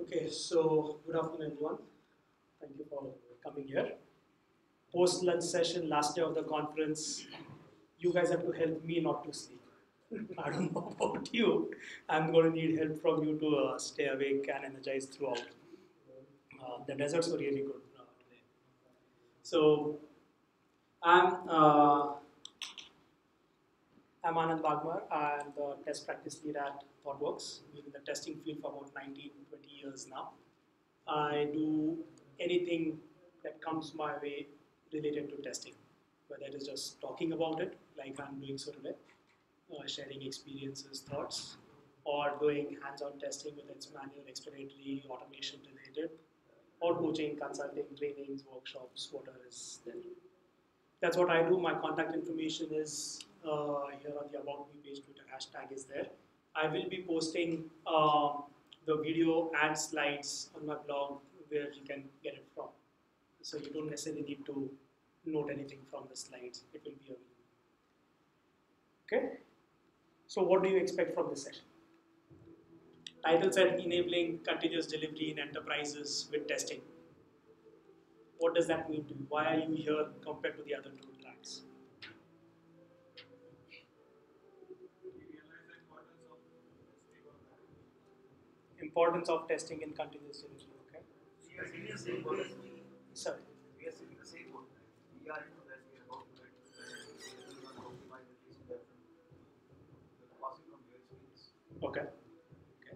Okay, so good afternoon, everyone. Thank you for coming here. Post lunch session, last day of the conference. You guys have to help me not to sleep. I don't know about you. I'm going to need help from you to stay awake and energized throughout. The desserts were really good today. So I'm uh, I'm Anand Bagmar. I'm the test practice lead at ThoughtWorks. Been in the testing field for about 19, 20 years now. I do anything that comes my way related to testing, whether it is just talking about it, like I'm doing so today, sharing experiences, thoughts, or doing hands-on testing, whether it's manual, exploratory, automation related, or coaching, consulting, trainings, workshops, whatever is there. That's what I do. My contact information is here on the About Me page, Twitter hashtag is there. I will be posting the video and slides on my blog where you can get it from. So you don't necessarily need to note anything from the slides. It will be available. Okay? So what do you expect from this session? Title said enabling continuous delivery in enterprises with testing. What does that mean to you? Why are you here compared to the other two tracks? Importance of testing in continuous delivery. Okay. We are seeing the same boat as we. Sorry. We are seeing the same boat. We are into that. We are about to optimize at least that passing from your experience. Okay. Okay.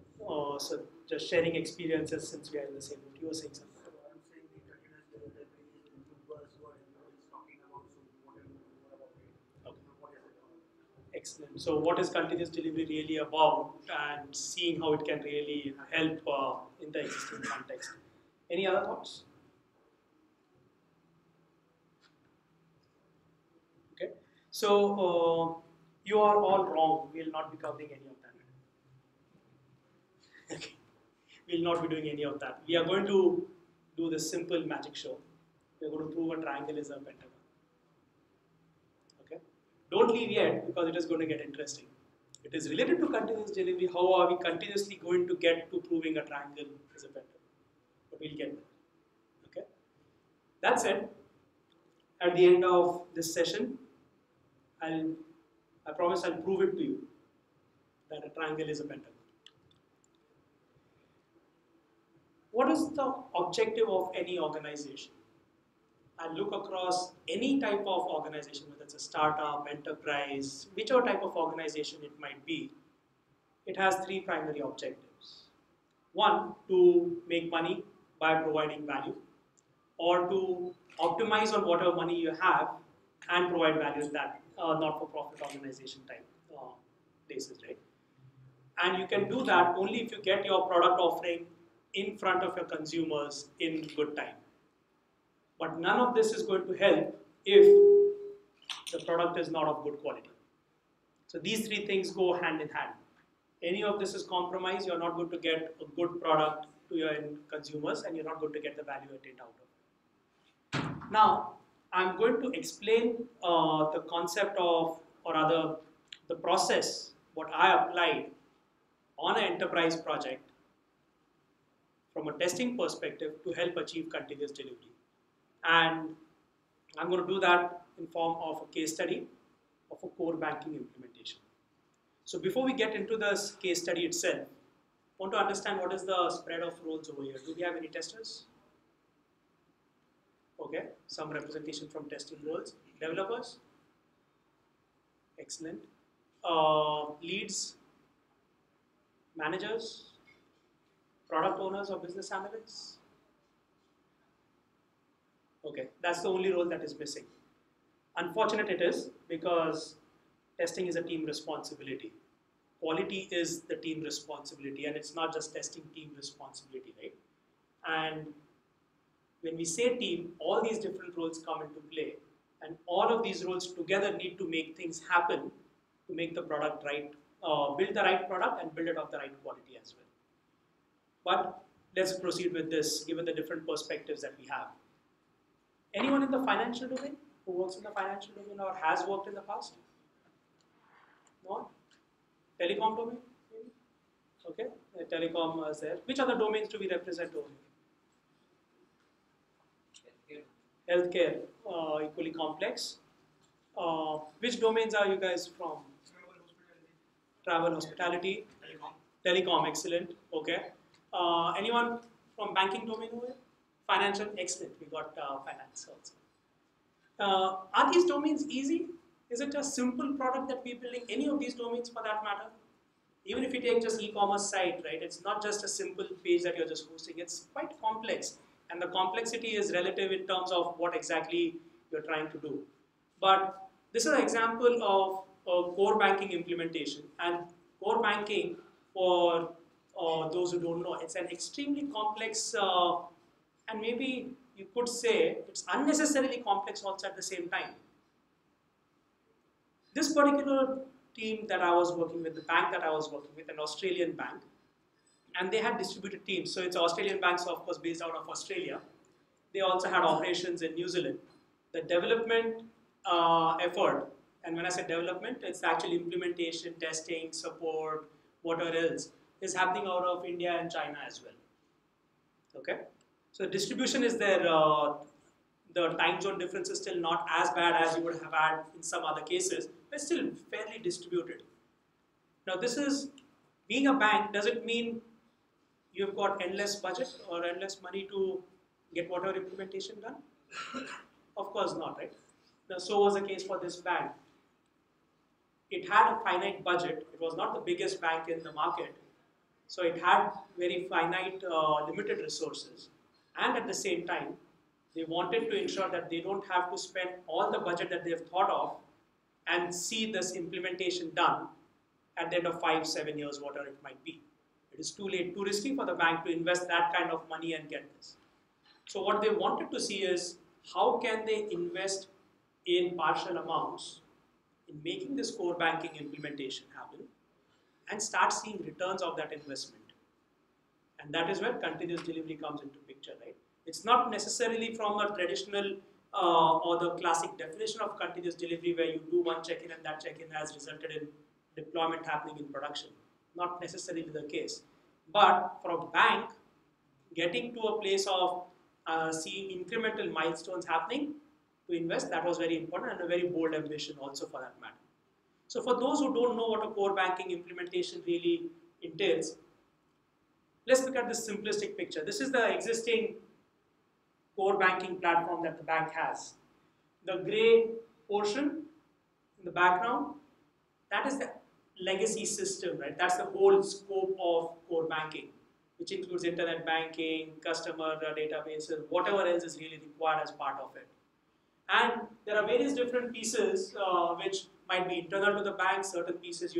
So just sharing experiences since we are in the same boat. You were saying something. So I'm saying the continuous delivery is the new buzzword everybody is talking about. So we want to know more about it. Okay. What is it all? Excellent. So what is continuous delivery really about, and seeing how it can really help in the existing context. Any other thoughts? Okay. So you are all wrong. We will not be covering any of that. Okay. We will not be doing any of that. We are going to do this simple magic show. We are going to prove a triangle is a pentagon. Okay. Don't leave yet because it is going to get interesting. It is related to continuous delivery. How are we continuously going to get to proving a triangle is a pentagon? But we'll get there. Okay. That said, at the end of this session, I promise I'll prove it to you that a triangle is a pentagon. What is the objective of any organization? I look across any type of organization, whether it's a startup, enterprise, whichever type of organization it might be, it has three primary objectives. One, to make money by providing value, or to optimize on whatever money you have and provide value in that not-for-profit organization type basis, right? And you can do that only if you get your product offering in front of your consumers in good time. But none of this is going to help if the product is not of good quality. So these three things go hand in hand. Any of this is compromised, you're not going to get a good product to your end consumers, and you're not going to get the value attained out of it. Now, I'm going to explain the concept of, or rather, the process, what I applied on an enterprise project from a testing perspective to help achieve continuous delivery. And I'm going to do that in form of a case study of a core banking implementation. So before we get into this case study itself, I want to understand what is the spread of roles over here. Do we have any testers? Okay, some representation from testing roles. Developers? Excellent. Leads? Managers? Product owners or business analysts? Okay, that's the only role that is missing. Unfortunate it is, because testing is a team responsibility. Quality is the team responsibility, and it's not just testing team responsibility, right? And when we say team, all these different roles come into play, and all of these roles together need to make things happen to make the product right, build the right product and build it of the right quality as well. But let's proceed with this, given the different perspectives that we have. Anyone in the financial domain who works in the financial domain or has worked in the past? No one? Telecom domain? Maybe? Okay, telecom is there. Which other domains do we represent over here? Healthcare, equally complex. Which domains are you guys from? Travel, hospitality, telecom, excellent. Okay. Anyone from banking domain over here? Financial, excellent. We got finance also. Are these domains easy? Is it a simple product that we're building? Any of these domains for that matter? Even if you take just e-commerce site, right? It's not just a simple page that you're just hosting. It's quite complex, and the complexity is relative in terms of what exactly you're trying to do. But this is an example of a core banking implementation, and core banking, for those who don't know, it's an extremely complex, and maybe you could say it's unnecessarily complex also at the same time. This particular team that I was working with, the bank that I was working with, an Australian bank, and they had distributed teams. So it's Australian banks, of course, based out of Australia. They also had operations in New Zealand. The development effort, and when I say development, it's actually implementation, testing, support, whatever else, is happening out of India and China as well. Okay, so distribution is there. The time zone difference is still not as bad as you would have had in some other cases, but still fairly distributed. Now, this is being a bank. Does it mean you've got endless budget or endless money to get whatever implementation done? Of course not, right? Now, so was the case for this bank. It had a finite budget. It was not the biggest bank in the market, so it had very finite, limited resources, and at the same time, they wanted to ensure that they don't have to spend all the budget that they've thought of and see this implementation done at the end of 5, 7 years, whatever it might be. It is too late, too risky for the bank to invest that kind of money and get this. So what they wanted to see is how can they invest in partial amounts in making this core banking implementation happen and start seeing returns of that investment. And that is where continuous delivery comes into picture, right? It's not necessarily from a traditional or the classic definition of continuous delivery where you do one check-in and that check-in has resulted in deployment happening in production. Not necessarily the case. But for a bank, getting to a place of seeing incremental milestones happening to invest, that was very important and a very bold ambition also for that matter. So for those who don't know what a core banking implementation really entails, let's look at this simplistic picture. This is the existing core banking platform that the bank has. The gray portion in the background, that is the legacy system, right? That's the whole scope of core banking, which includes internet banking, customer databases, whatever else is really required as part of it. And there are various different pieces which might be internal to the bank, certain pieces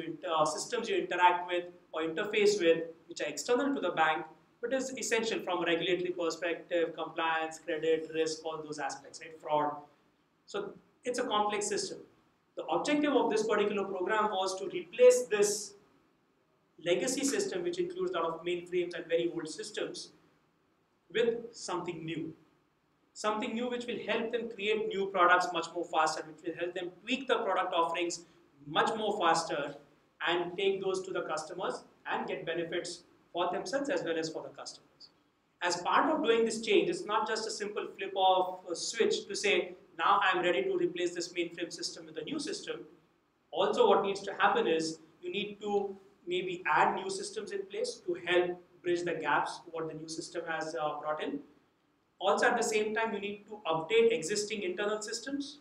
systems you interact with or interface with, which are external to the bank, but is essential from a regulatory perspective, compliance, credit, risk, all those aspects, right? Fraud. So it's a complex system. The objective of this particular program was to replace this legacy system, which includes a lot of mainframes and very old systems, with something new. Something new which will help them create new products much more faster, which will help them tweak the product offerings much more faster and take those to the customers and get benefits for themselves as well as for the customers. As part of doing this change, it's not just a simple flip of a switch to say, now I'm ready to replace this mainframe system with a new system. Also, what needs to happen is you need to maybe add new systems in place to help bridge the gaps what the new system has brought in. Also, at the same time, you need to update existing internal systems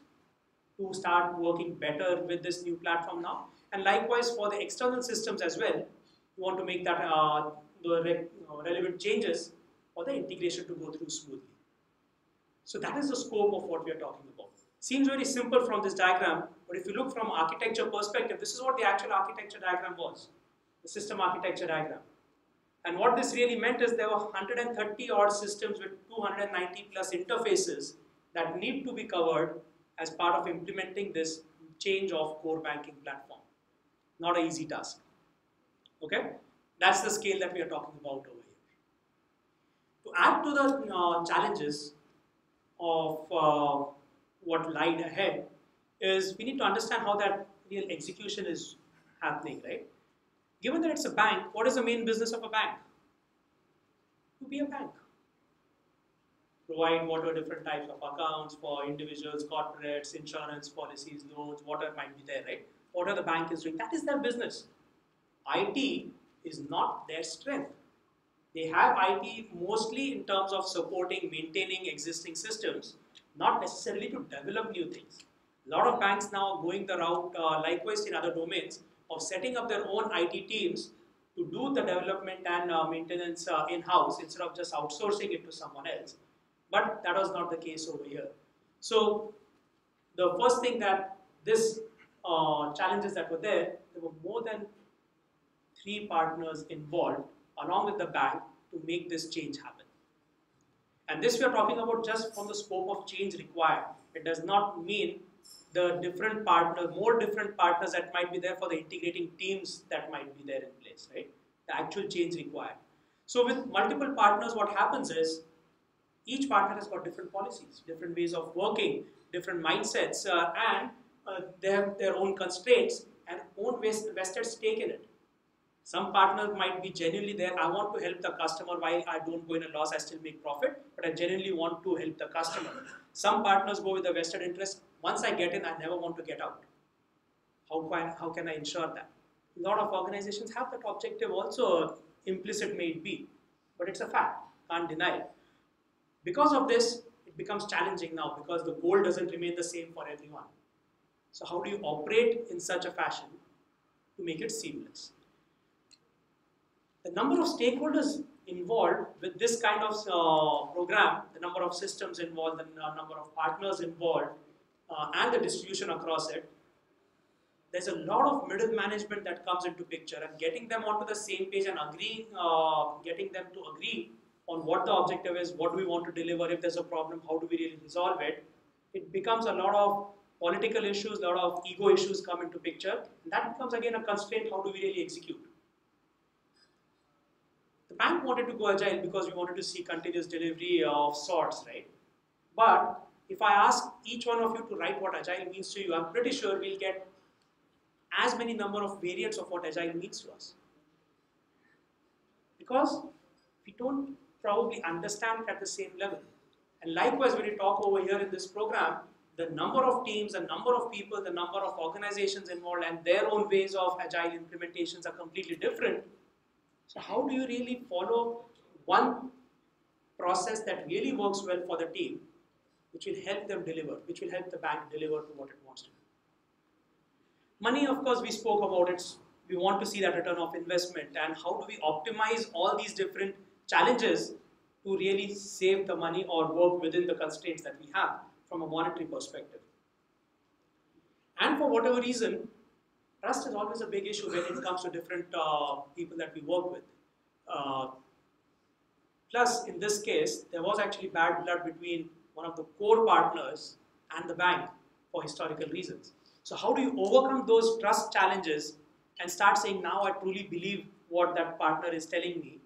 to start working better with this new platform now. And likewise, for the external systems as well, you want to make that relevant changes for the integration to go through smoothly. So that is the scope of what we are talking about. Seems very simple from this diagram, but if you look from architecture perspective, this is what the actual architecture diagram was, the system architecture diagram. And what this really meant is there were 130 odd systems with 290 plus interfaces that need to be covered as part of implementing this change of core banking platform. Not an easy task. Okay? That's the scale that we are talking about over here. To add to the challenges of what lied ahead is we need to understand how that real execution is happening, right? Given that it's a bank, what is the main business of a bank? To be a bank. Provide what are different types of accounts for individuals, corporates, insurance policies, loans, whatever might be there, right? What are the bank is doing? That is their business. IT is not their strength. They have IT mostly in terms of supporting, maintaining existing systems, not necessarily to develop new things. A lot of banks now are going the route, likewise in other domains, of setting up their own IT teams to do the development and maintenance in-house instead of just outsourcing it to someone else. But that was not the case over here. So the first thing that this challenges that were there were more than 3 partners involved along with the bank to make this change happen. And this we are talking about just from the scope of change required. It does not mean the different partners, more different partners that might be there for the integrating teams that might be there in place, right? The actual change required. So with multiple partners, what happens is each partner has got different policies, different ways of working, different mindsets, and they have their own constraints and own vested stake in it. Some partners might be genuinely there. I want to help the customer while I don't go in a loss, I still make profit, but I genuinely want to help the customer. Some partners go with a vested interest. Once I get in, I never want to get out. How can I ensure that? A lot of organizations have that objective also, implicit may it be, but it's a fact, can't deny it. Because of this, it becomes challenging now because the goal doesn't remain the same for everyone. So how do you operate in such a fashion to make it seamless? The number of stakeholders involved with this kind of program, the number of systems involved, the number of partners involved, and the distribution across it, there's a lot of middle management that comes into picture, and getting them onto the same page and agreeing, getting them to agree on what the objective is, what do we want to deliver, if there's a problem, how do we really resolve it, it becomes a lot of political issues, a lot of ego issues come into picture, and that becomes again a constraint, how do we really execute. The bank wanted to go agile because we wanted to see continuous delivery of sorts, right? But if I ask each one of you to write what agile means to you, I'm pretty sure we'll get as many number of variants of what agile means to us. Because we don't probably understand it at the same level. And likewise, when we talk over here in this program, the number of teams, the number of people, the number of organizations involved and their own ways of agile implementations are completely different. So how do you really follow one process that really works well for the team, which will help them deliver, which will help the bank deliver to what it wants to do? Money, of course, we spoke about it. We want to see that return of investment, and how do we optimize all these different challenges to really save the money or work within the constraints that we have from a monetary perspective. And for whatever reason, trust is always a big issue when it comes to different people that we work with. Plus, in this case, there was actually bad blood between one of the core partners and the bank for historical reasons. So how do you overcome those trust challenges and start saying, now I truly believe what that partner is telling me,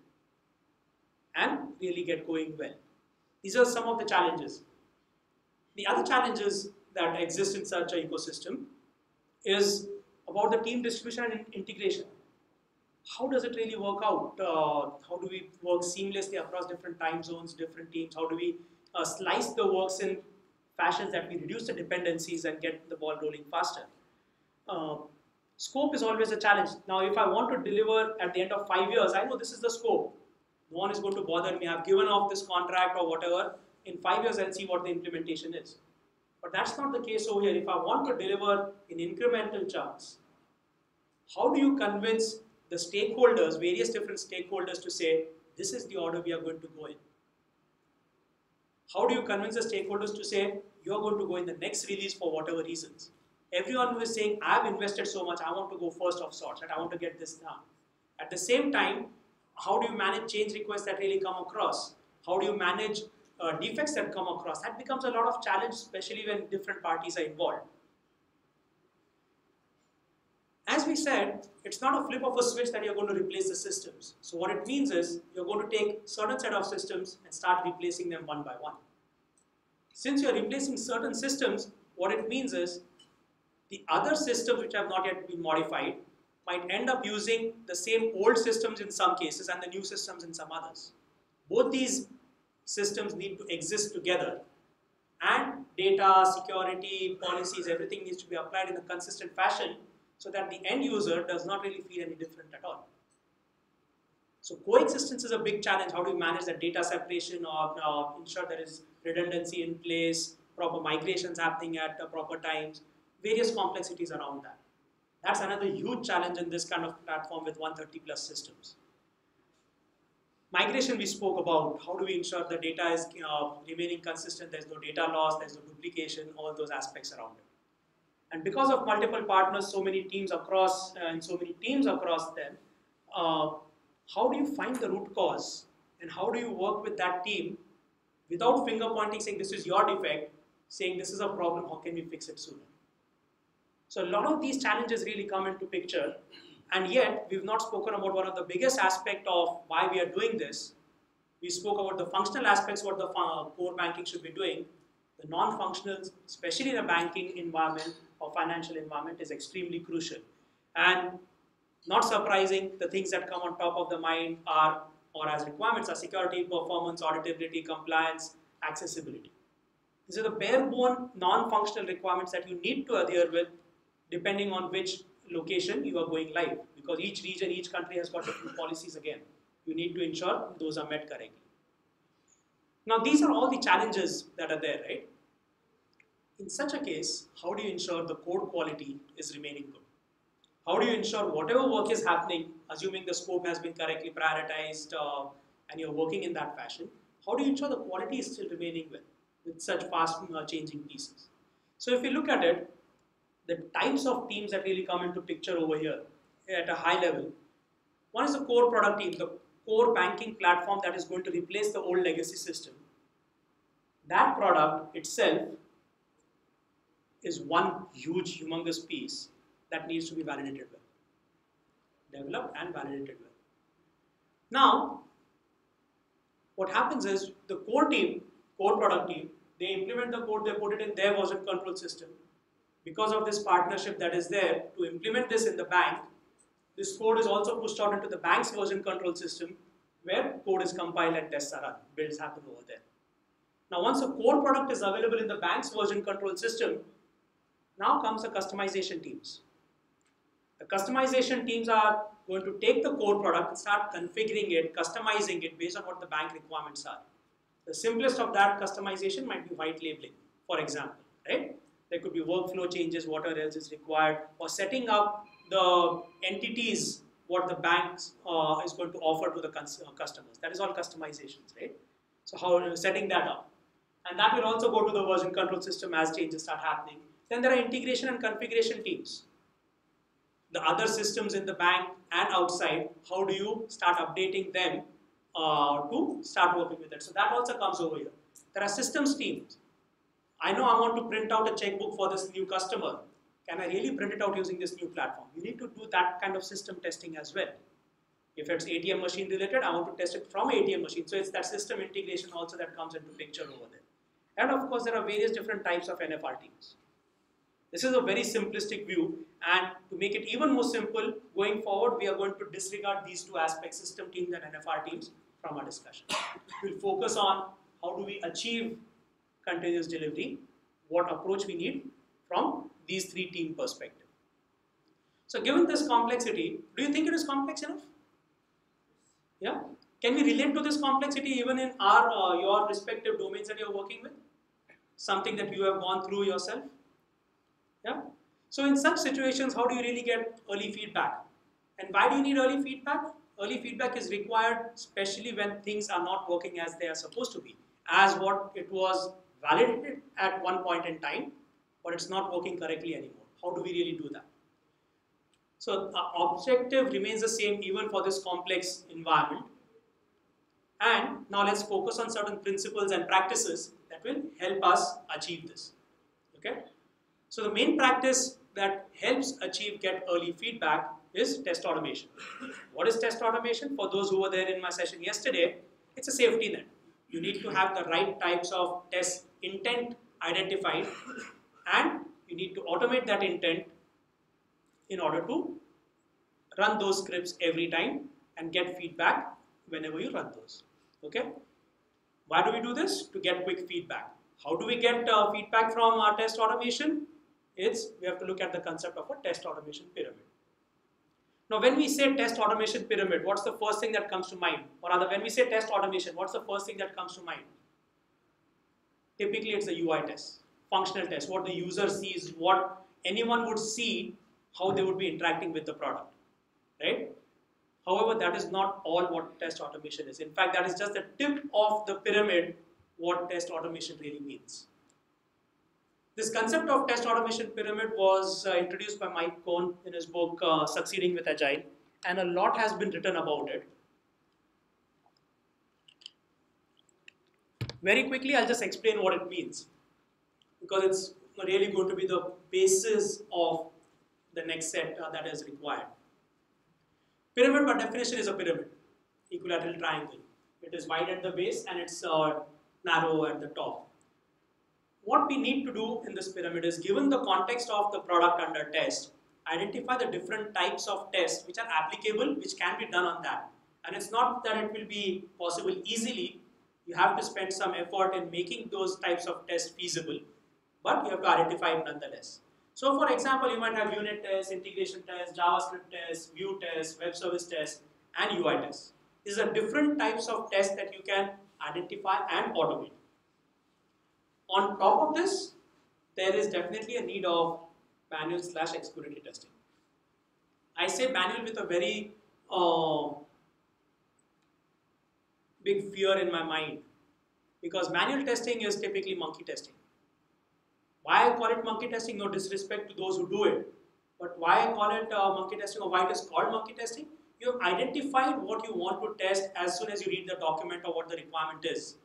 and really get going well? These are some of the challenges. The other challenges that exist in such an ecosystem is about the team distribution and integration. How does it really work out? How do we work seamlessly across different time zones, different teams? How do we slice the works in fashions that we reduce the dependencies and get the ball rolling faster? Scope is always a challenge. Now, if I want to deliver at the end of 5 years, I know this is the scope. No one is going to bother me. I've given off this contract or whatever. In 5 years, I'll see what the implementation is. But that's not the case over here. If I want to deliver in incremental chunks, how do you convince the stakeholders, various different stakeholders, to say, this is the order we are going to go in? How do you convince the stakeholders to say, you're going to go in the next release for whatever reasons? Everyone who is saying, I've invested so much, I want to go first of sorts, and I want to get this done. At the same time, how do you manage change requests that really come across? How do you manage defects that come across? That becomes a lot of challenge, especially when different parties are involved. As we said, it's not a flip of a switch that you're going to replace the systems. So what it means is, you're going to take certain set of systems and start replacing them one by one. Since you're replacing certain systems, what it means is, the other systems which have not yet been modified, might end up using the same old systems in some cases and the new systems in some others. Both these systems need to exist together, and data, security, policies, everything needs to be applied in a consistent fashion so that the end user does not really feel any different at all. So coexistence is a big challenge. How do you manage that data separation or ensure there is redundancy in place, proper migrations happening at proper times, various complexities around that. That's another huge challenge in this kind of platform with 130 plus systems. Migration we spoke about. How do we ensure the data is remaining consistent, there's no data loss, there's no duplication, all those aspects around it. And because of multiple partners, so many teams across and so many teams across them, uh, how do you find the root cause and how do you work with that team without finger pointing saying this is your defect, saying this is a problem, how can we fix it sooner? So a lot of these challenges really come into picture, and yet we've not spoken about one of the biggest aspects of why we are doing this. We spoke about the functional aspects, what the core banking should be doing. The non-functionals, especially in a banking environment or financial environment, is extremely crucial. And not surprising, the things that come on top of the mind are, or as requirements, are security, performance, auditability, compliance, accessibility. These are the bare bone non-functional requirements that you need to adhere with depending on which location you are going live. Because each region, each country has got different policies again. You need to ensure those are met correctly. Now these are all the challenges that are there, right? In such a case, how do you ensure the code quality is remaining good? How do you ensure whatever work is happening, assuming the scope has been correctly prioritized and you're working in that fashion, how do you ensure the quality is still remaining well with such fast changing pieces? So if you look at it, the types of teams that really come into picture over here at a high level, one is the core product team, the core banking platform that is going to replace the old legacy system. That product itself is one huge, humongous piece that needs to be validated well, developed and validated well. Now, what happens is the core team, core product team, they implement the code, they put it in their version control system. Because of this partnership that is there to implement this in the bank, this code is also pushed out into the bank's version control system where code is compiled and tests are run, builds happen over there. Now once a core product is available in the bank's version control system, now comes the customization teams. The customization teams are going to take the core product and start configuring it, customizing it based on what the bank requirements are. The simplest of that customization might be white labeling, for example, right? There could be workflow changes, what else is required, or setting up the entities, what the bank is going to offer to the customers. That is all customizations, right? So how setting that up. And that will also go to the version control system as changes start happening. Then there are integration and configuration teams. The other systems in the bank and outside, how do you start updating them to start working with it? So that also comes over here. There are systems teams. I know I want to print out a checkbook for this new customer. Can I really print it out using this new platform? You need to do that kind of system testing as well. If it's ATM machine related, I want to test it from ATM machine. So it's that system integration also that comes into picture over there. And of course, there are various different types of NFR teams. This is a very simplistic view, and to make it even more simple, going forward, we are going to disregard these two aspects, system teams and NFR teams, from our discussion. We'll focus on how do we achieve continuous delivery, what approach we need from these three team perspective. So given this complexity, do you think it is complex enough? Yeah? Can we relate to this complexity even in your respective domains that you're working with? Something that you have gone through yourself? Yeah? So in such situations, how do you really get early feedback? And why do you need early feedback? Early feedback is required especially when things are not working as they are supposed to be, as what it was validated at one point in time, but it's not working correctly anymore. How do we really do that? So the objective remains the same even for this complex environment. And now let's focus on certain principles and practices that will help us achieve this. Okay? So the main practice that helps achieve get early feedback is test automation. What is test automation? For those who were there in my session yesterday, it's a safety net. You need to have the right types of test intent identified, and you need to automate that intent in order to run those scripts every time and get feedback whenever you run those. Okay? Why do we do this? To get quick feedback. How do we get feedback from our test automation? We have to look at the concept of a test automation pyramid. Now, when we say test automation pyramid, what's the first thing that comes to mind? Or rather, when we say test automation, what's the first thing that comes to mind? Typically, it's a UI test, functional test, what the user sees, what anyone would see, how they would be interacting with the product, right? However, that is not all what test automation is. In fact, that is just the tip of the pyramid, what test automation really means. This concept of test automation pyramid was introduced by Mike Cohn in his book Succeeding with Agile, and a lot has been written about it. Very quickly, I'll just explain what it means because it's really going to be the basis of the next set that is required. Pyramid by definition is a pyramid, equilateral triangle. It is wide at the base and it's narrow at the top. What we need to do in this pyramid is, given the context of the product under test, identify the different types of tests which are applicable, which can be done on that. And it's not that it will be possible easily. You have to spend some effort in making those types of tests feasible, but you have to identify it nonetheless. So for example, you might have unit tests, integration tests, JavaScript tests, view tests, web service tests, and UI tests. These are different types of tests that you can identify and automate. On top of this, there is definitely a need of manual / exploratory testing. I say manual with a very big fear in my mind, because manual testing is typically monkey testing. Why I call it monkey testing? No disrespect to those who do it, but why I call it monkey testing, or why it is called monkey testing? You have identified what you want to test as soon as you read the document or what the requirement is.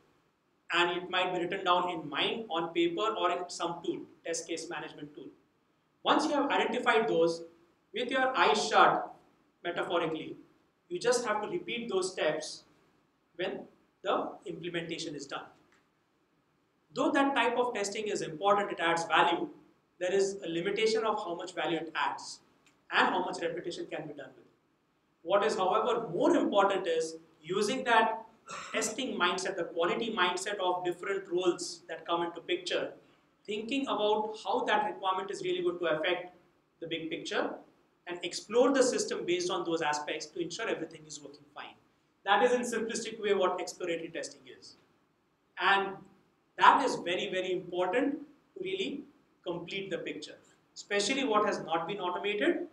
And it might be written down in mind, on paper, or in some tool, test case management tool. Once you have identified those, with your eyes shut, metaphorically, you just have to repeat those steps when the implementation is done. Though that type of testing is important, it adds value, there is a limitation of how much value it adds and how much repetition can be done with it. What is, however, more important is using that testing mindset, the quality mindset of different roles that come into picture, thinking about how that requirement is really going to affect the big picture, and explore the system based on those aspects to ensure everything is working fine. That is in simplistic way what exploratory testing is. And that is very, very important to really complete the picture. Especially what has not been automated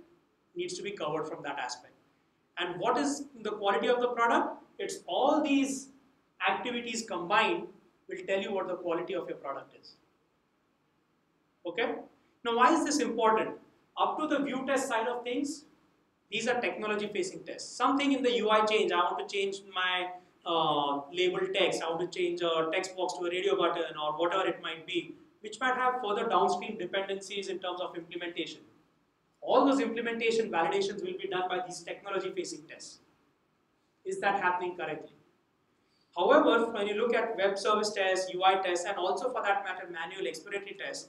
needs to be covered from that aspect. And what is the quality of the product? It's all these activities combined will tell you what the quality of your product is. Okay? Now, why is this important? Up to the view test side of things, these are technology facing tests. Something in the UI change, I want to change my label text, I want to change a text box to a radio button or whatever it might be, which might have further downstream dependencies in terms of implementation. All those implementation validations will be done by these technology facing tests. Is that happening correctly? However, when you look at web service tests, UI tests, and also for that matter manual exploratory tests,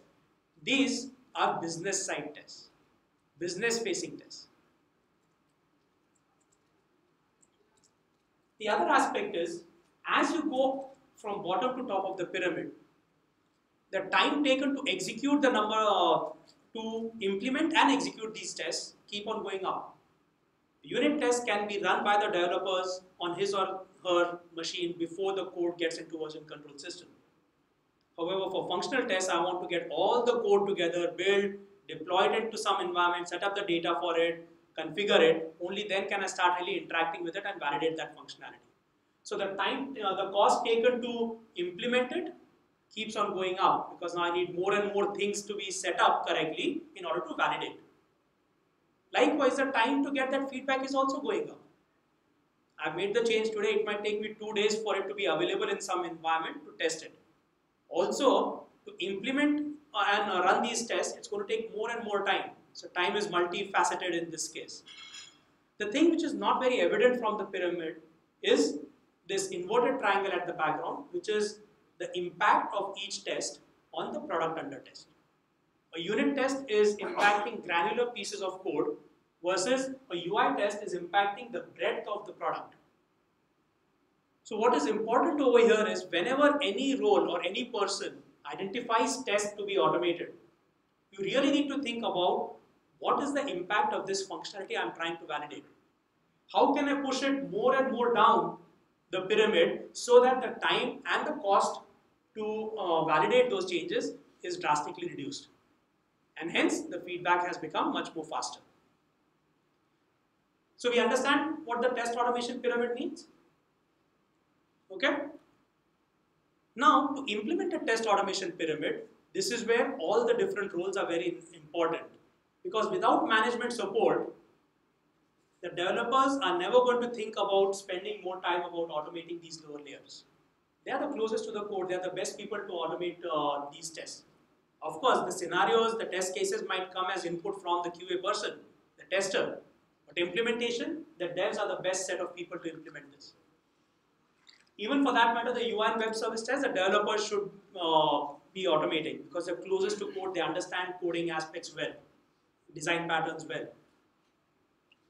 these are business side tests, business facing tests. The other aspect is, as you go from bottom to top of the pyramid, the time taken to execute the to implement and execute these tests keep on going up. Unit tests can be run by the developers on his or her machine before the code gets into version control system. However, for functional tests, I want to get all the code together, build, deploy it into some environment, set up the data for it, configure it. Only then can I start really interacting with it and validate that functionality. So the time, the cost taken to implement it keeps on going up, because now I need more and more things to be set up correctly in order to validate. Likewise, the time to get that feedback is also going up. I've made the change today, it might take me 2 days for it to be available in some environment to test it. Also, to implement and run these tests, it's going to take more and more time. So time is multifaceted in this case. The thing which is not very evident from the pyramid is this inverted triangle at the background, which is the impact of each test on the product under test. A unit test is impacting granular pieces of code versus a UI test is impacting the breadth of the product. So what is important over here is whenever any role or any person identifies tests to be automated, you really need to think about what is the impact of this functionality I'm trying to validate. How can I push it more and more down the pyramid so that the time and the cost to validate those changes is drastically reduced. And hence, the feedback has become much more faster. So we understand what the test automation pyramid means. Okay? Now, to implement a test automation pyramid, this is where all the different roles are very important. Because without management support, the developers are never going to think about spending more time about automating these lower layers. They are the closest to the code. They are the best people to automate these tests. Of course, the scenarios, the test cases might come as input from the QA person, the tester. But implementation, the devs are the best set of people to implement this. Even for that matter, the UI and web service tests, the developers should be automating because they're closest to code. They understand coding aspects well, design patterns well.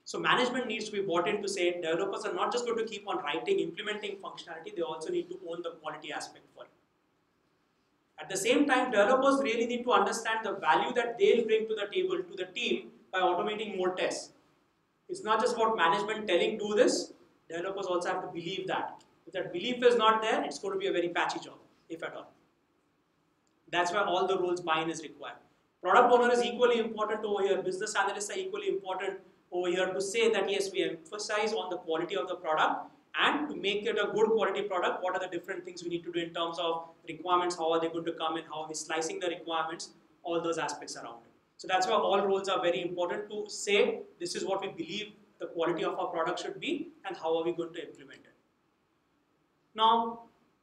So management needs to be bought in to say developers are not just going to keep on writing, implementing functionality, they also need to own the quality aspect for it. At the same time, developers really need to understand the value that they'll bring to the table, to the team, by automating more tests. It's not just about management telling do this, developers also have to believe that. If that belief is not there, it's going to be a very patchy job, if at all. That's why all the roles buy-in is required. Product owner is equally important over here. Business analysts are equally important over here to say that yes, we emphasize on the quality of the product, and to make it a good quality product, what are the different things we need to do in terms of requirements, how are they going to come in, how are we slicing the requirements, all those aspects around it. So that's why all roles are very important to say this is what we believe the quality of our product should be and how are we going to implement it. Now,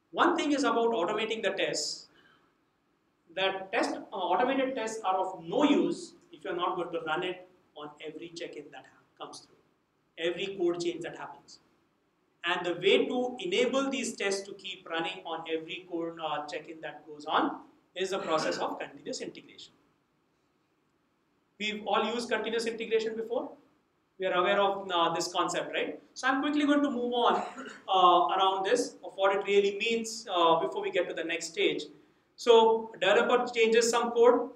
one thing is about automating the tests. That automated tests are of no use if you're not going to run it on every check-in that comes through, every code change that happens. And the way to enable these tests to keep running on every code check-in that goes on is the process of continuous integration. We've all used continuous integration before. We are aware of this concept, right? So I'm quickly going to move on around this, of what it really means before we get to the next stage. So a developer changes some code,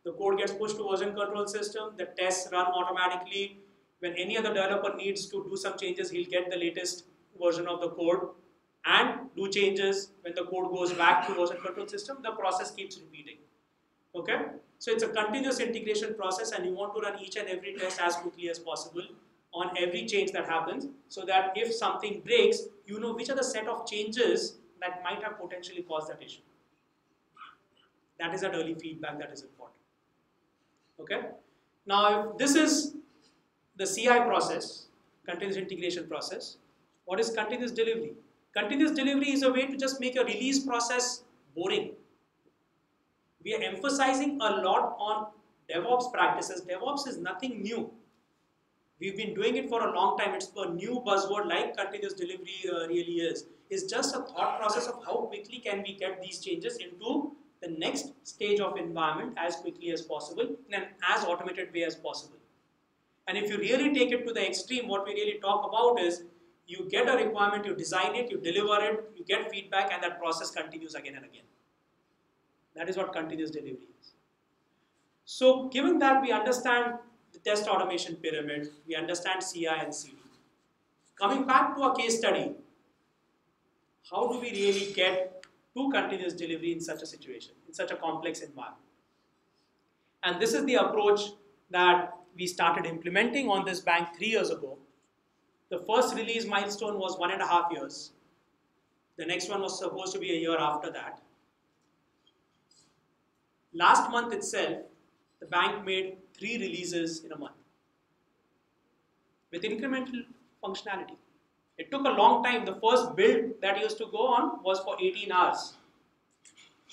the code gets pushed to version control system, the tests run automatically. When any other developer needs to do some changes, he'll get the latest version of the code and do changes. When the code goes back to version control system, the process keeps repeating. Okay? So it's a continuous integration process, and you want to run each and every test as quickly as possible on every change that happens, so that if something breaks, you know which are the set of changes that might have potentially caused that issue. That is that early feedback that is important. Okay? Now, if this is the CI process, continuous integration process, what is continuous delivery? Continuous delivery is a way to just make a release process boring. We are emphasizing a lot on DevOps practices. DevOps is nothing new. We've been doing it for a long time. It's a new buzzword like continuous delivery really is. It's just a thought process of how quickly can we get these changes into the next stage of environment as quickly as possible in an as automated way as possible. And if you really take it to the extreme, what we really talk about is you get a requirement, you design it, you deliver it, you get feedback, and that process continues again and again. That is what continuous delivery is. So given that we understand the test automation pyramid, we understand CI and CD. Coming back to a case study, how do we really get to continuous delivery in such a situation, in such a complex environment? And this is the approach that we started implementing on this bank 3 years ago. The first release milestone was 1.5 years. The next one was supposed to be a year after that. Last month itself, the bank made 3 releases in a month with incremental functionality. It took a long time. The first build that used to go on was for 18 hours.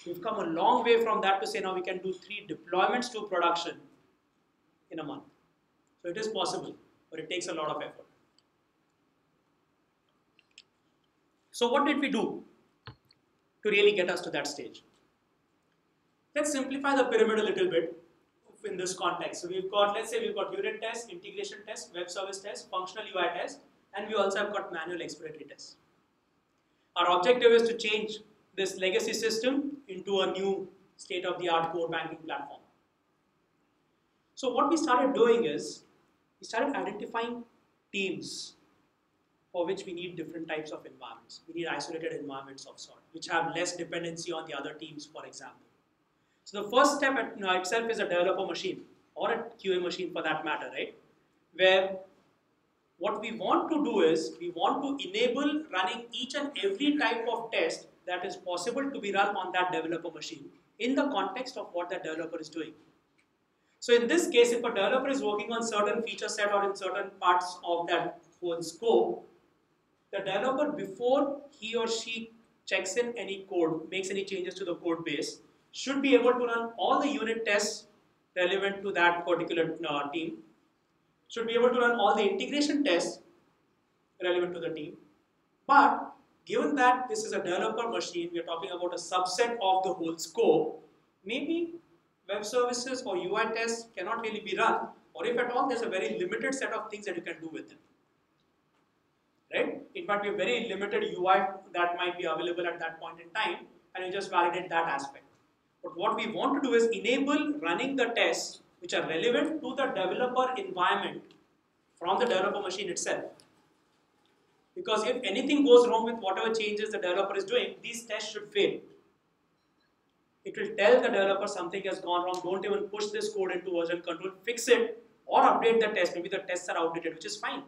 We've come a long way from that to say now we can do 3 deployments to production in a month. So it is possible, but it takes a lot of effort. So what did we do to really get us to that stage? Let's simplify the pyramid a little bit. in this context. So we've got, let's say we've got unit tests, integration tests, web service tests, functional UI tests, and we also have got manual exploratory tests. Our objective is to change this legacy system into a new state-of-the-art core banking platform. So what we started doing is, we started identifying teams for which we need different types of environments. We need isolated environments of sort, which have less dependency on the other teams, for example. So the first step itself is a developer machine, or a QA machine for that matter, right? Where what we want to do is, we want to enable running each and every type of test that is possible to be run on that developer machine in the context of what that developer is doing. So in this case, if a developer is working on certain feature set or in certain parts of that whole scope, the developer, before he or she checks in any code, makes any changes to the code base, should be able to run all the unit tests relevant to that particular team, should be able to run all the integration tests relevant to the team. But given that this is a developer machine, we are talking about a subset of the whole scope, maybe web services or UI tests cannot really be run, or if at all, there's a very limited set of things that you can do with them. Right? It might be a very limited UI that might be available at that point in time, and you just validate that aspect. But what we want to do is enable running the tests which are relevant to the developer environment from the developer machine itself. Because if anything goes wrong with whatever changes the developer is doing, these tests should fail. It will tell the developer something has gone wrong, don't even push this code into version control, fix it or update the test. Maybe the tests are outdated, which is fine.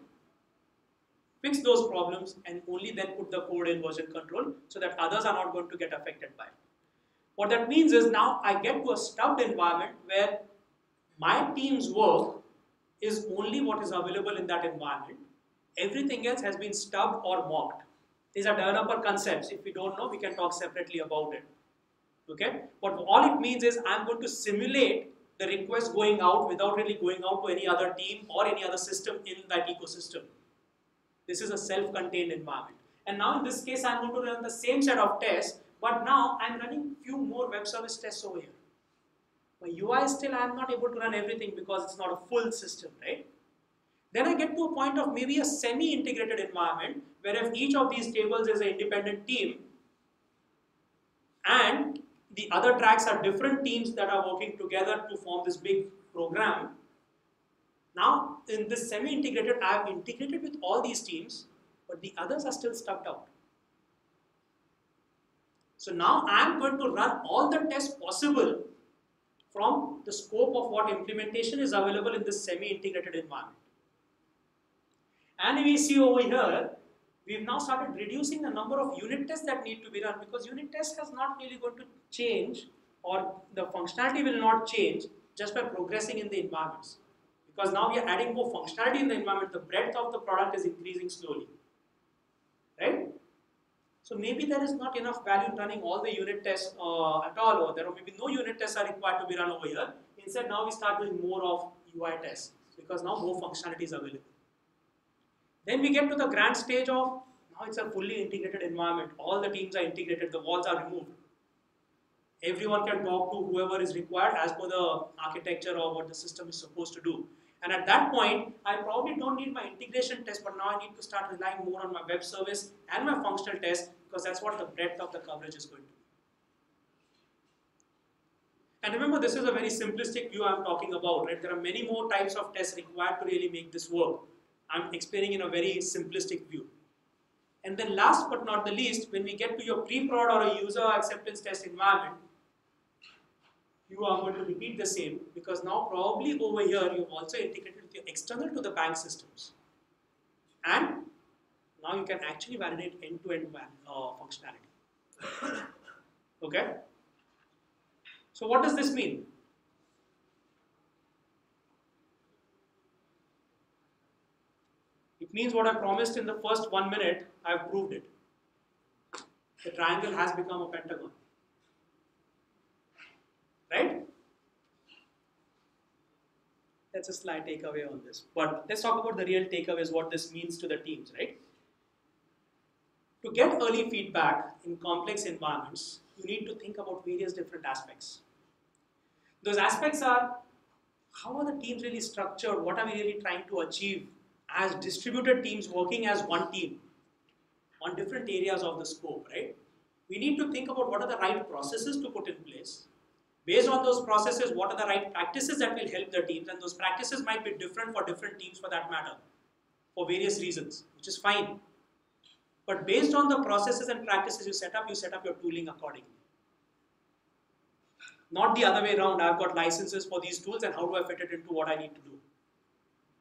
Fix those problems and only then put the code in version control so that others are not going to get affected by it. What that means is now I get to a stubbed environment where my team's work is only what is available in that environment. Everything else has been stubbed or mocked. These are developer concepts. If we don't know, we can talk separately about it. Okay? But all it means is I'm going to simulate the request going out without really going out to any other team or any other system in that ecosystem. This is a self-contained environment. And now in this case, I'm going to run the same set of tests, but now I'm running few more web service tests over here. My UI still, I'm not able to run everything because it's not a full system, right? Then I get to a point of maybe a semi-integrated environment where if each of these tables is an independent team and the other tracks are different teams that are working together to form this big program. Now, in this semi-integrated, I have integrated with all these teams, but the others are still stuck out. So now I am going to run all the tests possible from the scope of what implementation is available in this semi-integrated environment. And we see over here, we've now started reducing the number of unit tests that need to be run because unit test is not really going to change, or the functionality will not change just by progressing in the environments. Because now we are adding more functionality in the environment, the breadth of the product is increasing slowly. Right? So maybe there is not enough value in running all the unit tests at all over there, or maybe no unit tests are required to be run over here. Instead, now we start doing more of UI tests because now more functionality is available. Then we get to the grand stage of, now it's a fully integrated environment. All the teams are integrated, the walls are removed. Everyone can talk to whoever is required as per the architecture or what the system is supposed to do. And at that point, I probably don't need my integration test, but now I need to start relying more on my web service and my functional test because that's what the breadth of the coverage is going to be. And remember, this is a very simplistic view I'm talking about, right? There are many more types of tests required to really make this work. I'm explaining in a very simplistic view. And then last but not the least, when we get to your pre-prod or a user acceptance test environment, you are going to repeat the same because now probably over here you've also integrated with your external to the bank systems. And now you can actually validate end-to-end functionality. Okay? So what does this mean? It means what I promised in the first 1 minute, I've proved it. The triangle has become a pentagon. Right? That's a slight takeaway on this. But let's talk about the real takeaways, what this means to the teams, right? To get early feedback in complex environments, you need to think about various different aspects. Those aspects are how are the teams really structured? What are we really trying to achieve as distributed teams working as one team on different areas of the scope, right? We need to think about what are the right processes to put in place. Based on those processes, what are the right practices that will help the teams, and those practices might be different for different teams for that matter, for various reasons, which is fine. But based on the processes and practices you set up your tooling accordingly. Not the other way around, I've got licenses for these tools and how do I fit it into what I need to do.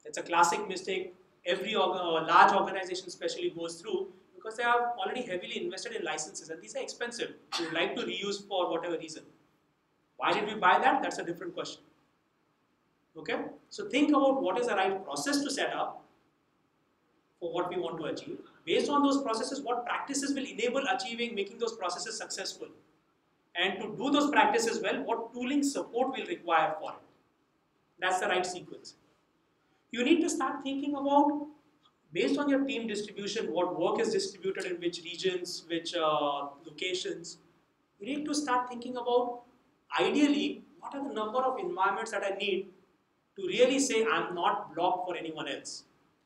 It's a classic mistake every large organization especially goes through because they are already heavily invested in licenses and these are expensive. We would like to reuse for whatever reason. Why did we buy that? That's a different question. Okay? So think about what is the right process to set up for what we want to achieve. Based on those processes, what practices will enable achieving, making those processes successful. And to do those practices well, what tooling support will require for it. That's the right sequence. You need to start thinking about, based on your team distribution, what work is distributed in which regions, which locations. You need to start thinking about, ideally, what are the number of environments that I need to really say I'm not blocked for anyone else.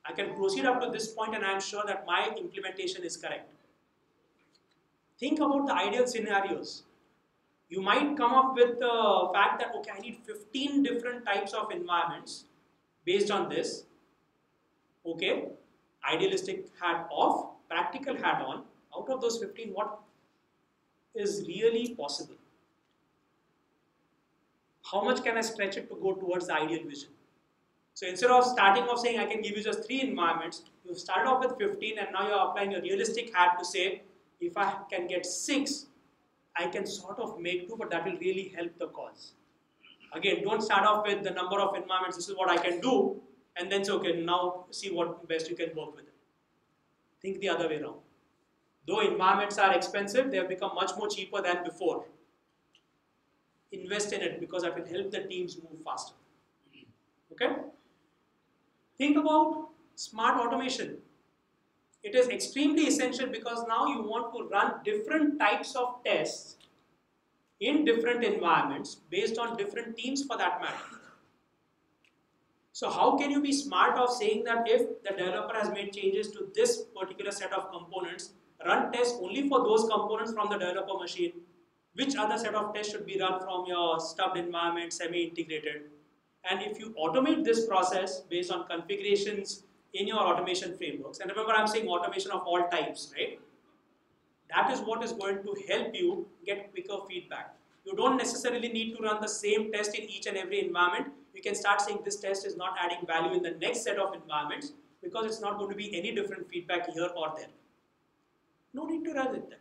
I can proceed up to this point and I'm sure that my implementation is correct. Think about the ideal scenarios. You might come up with the fact that, okay, I need 15 different types of environments based on this. Okay, idealistic hat off, practical hat on. Out of those 15, what is really possible? How much can I stretch it to go towards the ideal vision? So instead of starting off saying I can give you just 3 environments, you've started off with 15 and now you're applying your realistic hat to say, if I can get 6, I can sort of make 2, but that will really help the cause. Again, don't start off with the number of environments, this is what I can do, and then say, okay, now see what best you can work with it. Think the other way around. Though environments are expensive, they have become much more cheaper than before. Invest in it because that will help the teams move faster. Okay? Think about smart automation. It is extremely essential because now you want to run different types of tests in different environments based on different teams for that matter. So how can you be smart of saying that if the developer has made changes to this particular set of components, run tests only for those components from the developer machine, which other set of tests should be run from your stubbed environment, semi-integrated. And if you automate this process based on configurations in your automation frameworks, and remember I'm saying automation of all types, right? That is what is going to help you get quicker feedback. You don't necessarily need to run the same test in each and every environment. You can start saying this test is not adding value in the next set of environments because it's not going to be any different feedback here or there. No need to run it then.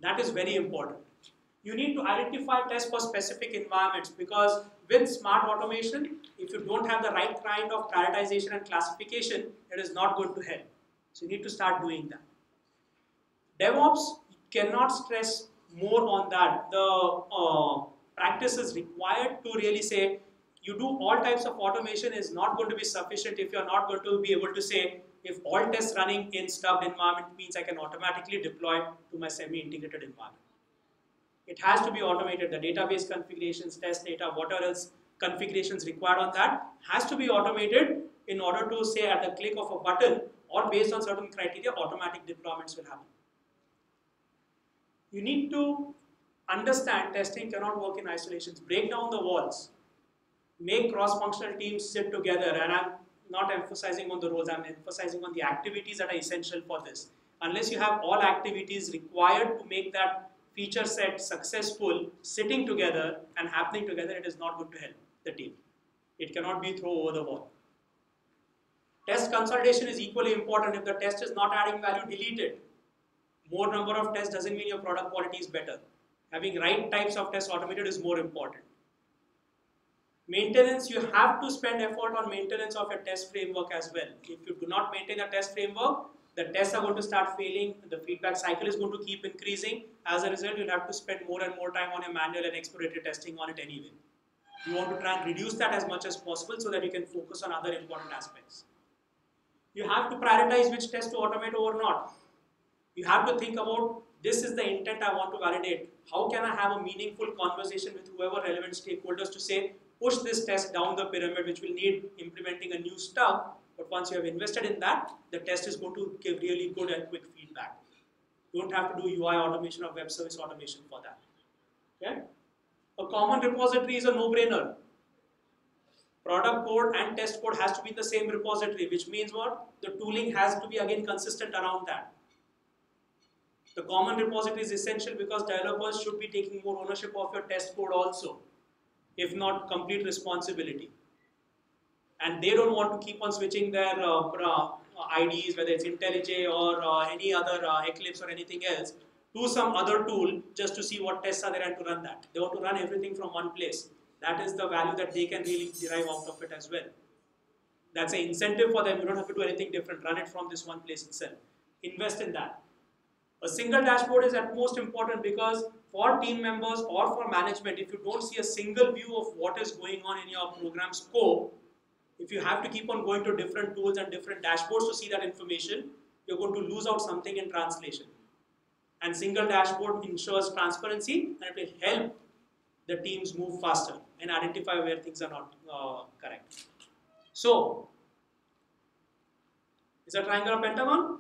That is very important. You need to identify tests for specific environments because with smart automation, if you don't have the right kind of prioritization and classification, it is not going to help. So you need to start doing that. DevOps cannot stress more on that. The practice is required to really say, you do all types of automation is not going to be sufficient if you're not going to be able to say, if all tests running in stubbed environment means I can automatically deploy to my semi-integrated environment. It has to be automated. The database configurations, test data, whatever else configurations required on that has to be automated in order to say at the click of a button or based on certain criteria, automatic deployments will happen. You need to understand testing cannot work in isolations. Break down the walls. Make cross-functional teams sit together, and I'm not emphasizing on the roles, I'm emphasizing on the activities that are essential for this. Unless you have all activities required to make that feature set successful, sitting together and happening together, it is not going to help the team. It cannot be thrown over the wall. Test consultation is equally important. If the test is not adding value, delete it. More number of tests doesn't mean your product quality is better. Having right types of tests automated is more important. Maintenance, you have to spend effort on maintenance of your test framework as well. If you do not maintain a test framework, the tests are going to start failing, the feedback cycle is going to keep increasing. As a result, you'll have to spend more and more time on your manual and exploratory testing on it anyway. You want to try and reduce that as much as possible so that you can focus on other important aspects. You have to prioritize which test to automate or not. You have to think about This is the intent I want to validate. How can I have a meaningful conversation with whoever relevant stakeholders to say, push this test down the pyramid, which will need implementing a new stuff. But once you have invested in that, the test is going to give really good and quick feedback. You don't have to do UI automation or web service automation for that. Okay? A common repository is a no-brainer. Product code and test code has to be in the same repository, which means what? The tooling has to be again consistent around that. The common repository is essential because developers should be taking more ownership of your test code also, if not complete responsibility. And they don't want to keep on switching their IDs, whether it's IntelliJ or any other Eclipse or anything else, to some other tool just to see what tests are there and to run that. They want to run everything from one place. That is the value that they can really derive out of it as well. That's an incentive for them. You don't have to do anything different. Run it from this one place itself. Invest in that. A single dashboard is at most important because for team members or for management, if you don't see a single view of what is going on in your program scope, if you have to keep on going to different tools and different dashboards to see that information, you're going to lose out something in translation. And single dashboard ensures transparency and it will help the teams move faster and identify where things are not correct. So, is a triangle a pentagon?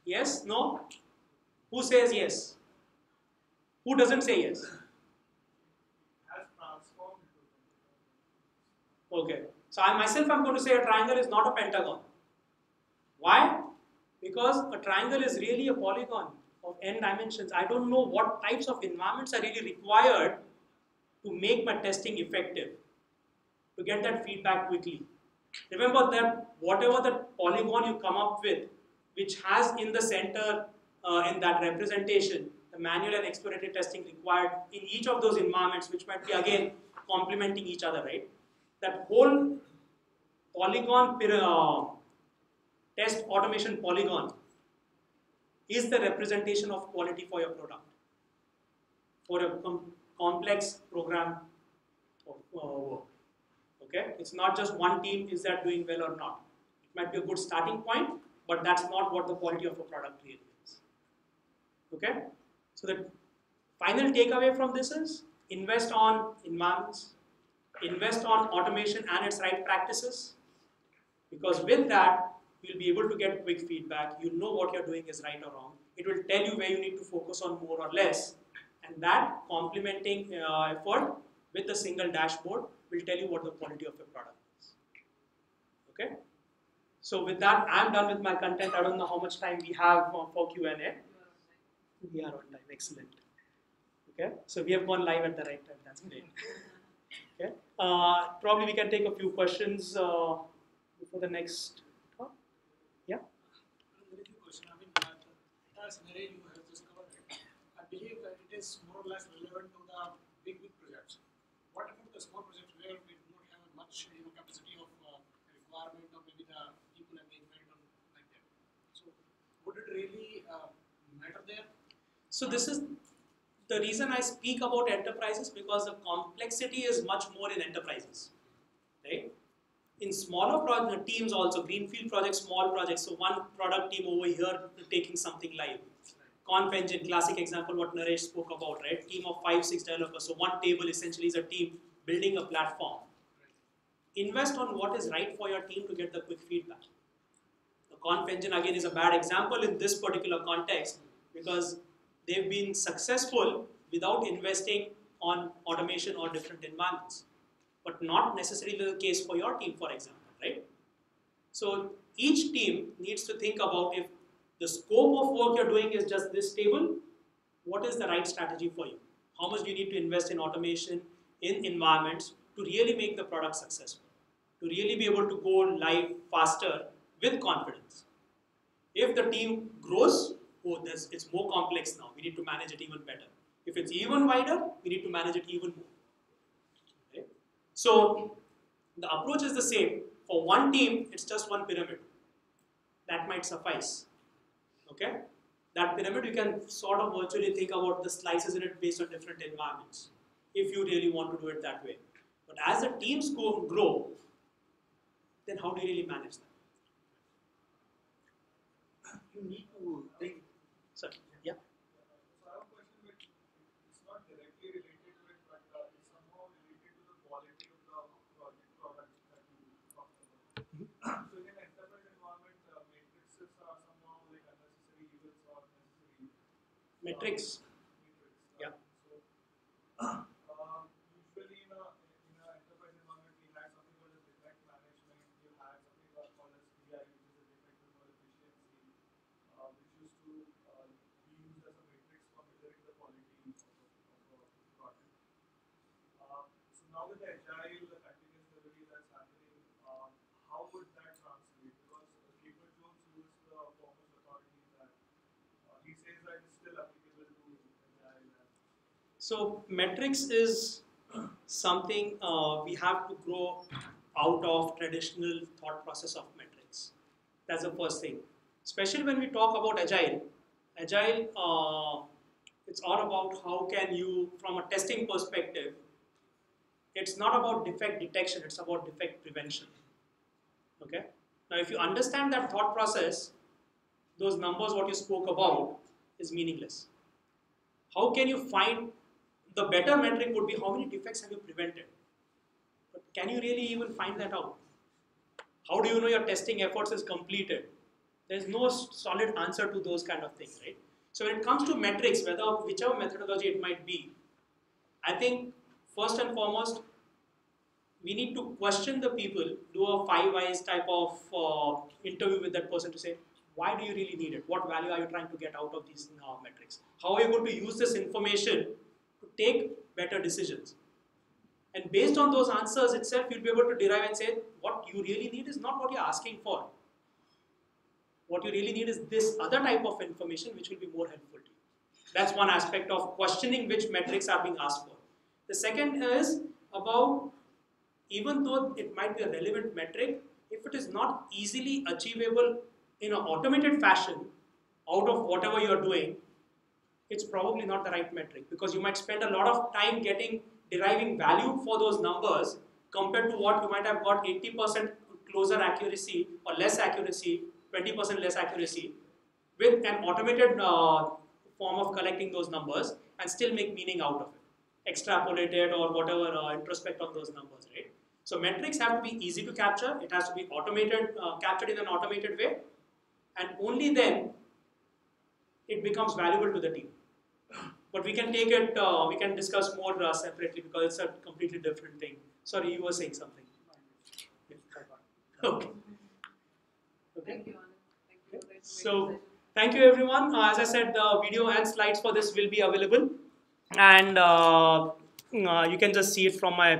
Yes? No? Who says yes? Who doesn't say yes? Has transformed. Okay. So I myself am going to say a triangle is not a pentagon. Why? Because a triangle is really a polygon of n dimensions. I don't know what types of environments are really required to make my testing effective, to get that feedback quickly. Remember that whatever the polygon you come up with, which has in the center, in that representation, the manual and exploratory testing required in each of those environments, which might be again complementing each other, right? That whole polygon test automation polygon is the representation of quality for your product, for a complex program of work. Okay, it's not just one team is that doing well or not. It might be a good starting point, but that's not what the quality of a product really is. Okay, so the final takeaway from this is invest on environments, invest on automation and its right practices, because with that you'll be able to get quick feedback. You'll know what you're doing is right or wrong. It will tell you where you need to focus on more or less, and that complementing effort with a single dashboard will tell you what the quality of your product is. Okay. So with that, I'm done with my content. I don't know how much time we have for Q&A. We are on time. Excellent. Okay. So we have gone live at the right time. That's great. Okay. Probably we can take a few questions before the next talk. Yeah. Very few questions. I mean, the scenario you have just covered, I believe that it is more or less relevant to the big projects. What about the small projects where we do not have much capacity of requirement or maybe the people engagement or like that? So would it really matter there? So this is the reason I speak about enterprises, because the complexity is much more in enterprises, right? In smaller teams also, greenfield projects, small projects. So one product team over here taking something live. Conf engine, classic example what Naresh spoke about, right? Team of 5-6 developers. So one table essentially is a team building a platform. Invest on what is right for your team to get the quick feedback. The Conf engine again is a bad example in this particular context because they've been successful without investing on automation or different environments, but not necessarily the case for your team, for example, right? So each team needs to think about, if the scope of work you're doing is just this table, what is the right strategy for you? How much do you need to invest in automation, in environments to really make the product successful, to really be able to go live faster with confidence? If the team grows, it's more complex now. We need to manage it even better. If it's even wider, we need to manage it even more. Okay? So the approach is the same. For one team, it's just one pyramid. That might suffice. Okay? That pyramid, you can sort of virtually think about the slices in it based on different environments, if you really want to do it that way. But as the teams grow, then how do you really manage that? You need to bring. Sorry. Metrics. Yeah. Usually in a enterprise environment, we had something called as defect management. You had something called as DI, which is a defect removal efficiency, which used to be used as a matrix for measuring the quality of a product. So now with the agile, the continuous delivery that's happening, how would that translate? Because Clifford Jones, who is the foremost authority in that, he says that it's still applicable to agile. So metrics is something we have to grow out of traditional thought process of metrics. That's the first thing. Especially when we talk about agile. Agile, it's all about how can you, from a testing perspective, it's not about defect detection, it's about defect prevention. Okay? Now, if you understand that thought process, those numbers what you spoke about is meaningless. How can you find the better metric would be how many defects have you prevented? But can you really even find that out? How do you know your testing efforts is completed? There's no solid answer to those kind of things, right? So when it comes to metrics, whether whichever methodology it might be, I think first and foremost, we need to question the people, do a 5 whys type of interview with that person to say, why do you really need it? What value are you trying to get out of these metrics? How are you going to use this information to take better decisions? And based on those answers itself, you'll be able to derive and say, what you really need is not what you're asking for. What you really need is this other type of information which will be more helpful to you. That's one aspect of questioning which metrics are being asked for. The second is about, even though it might be a relevant metric, if it is not easily achievable in an automated fashion out of whatever you're doing, it's probably not the right metric, because you might spend a lot of time deriving value for those numbers compared to what you might have got 80% closer accuracy or less accuracy, 20% less accuracy with an automated form of collecting those numbers and still make meaning out of it, extrapolated or whatever introspect on those numbers, right? So metrics have to be easy to capture. It has to be automated, captured in an automated way, and only then it becomes valuable to the team. But we can take it, we can discuss more separately because it's a completely different thing. Sorry, you were saying something. Okay. Thank you, Anand. Thank you. So, thank you everyone. As I said, the video and slides for this will be available, and you can just see it from my